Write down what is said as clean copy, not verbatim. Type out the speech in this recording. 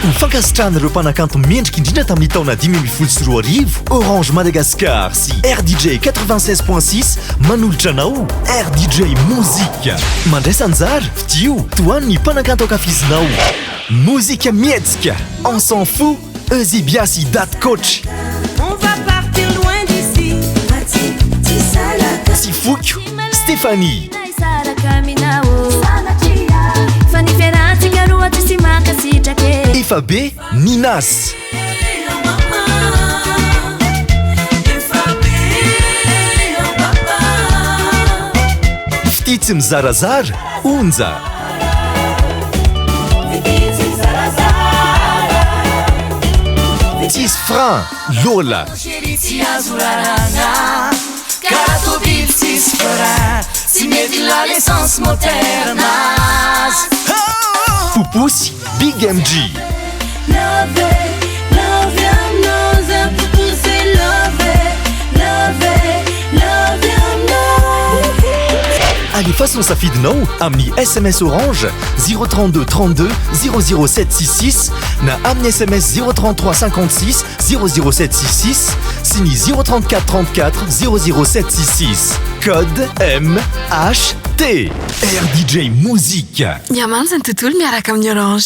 Ho fankasitrahana ireo mpanakanto mendrika indrindra tamin'ny taona 2024 Orange Madagascar sy RDJ 96.6 manolotra anao RDJ Mozika. Mandraisa anjara fidio toan'ny mpanakanto ankafizinao. Mozika mietsika, on s'en fout, Eusebias date coach. On va partir loin d'ici. Sifukyo, Stéphanie. FAB, Ninas. Ftitsy mizarazara, Onja. Tis Franc, Lola. Pupusy, Big MG. Alefaso safidinao amin'ny SMS Orange 032 32 00766 na amin'ny SMS 033 56 00766 sy ny 034 34 00766. Code MHT. RDJ Mozika. Miamanza ny tontolo miaraka amin'ny Orange.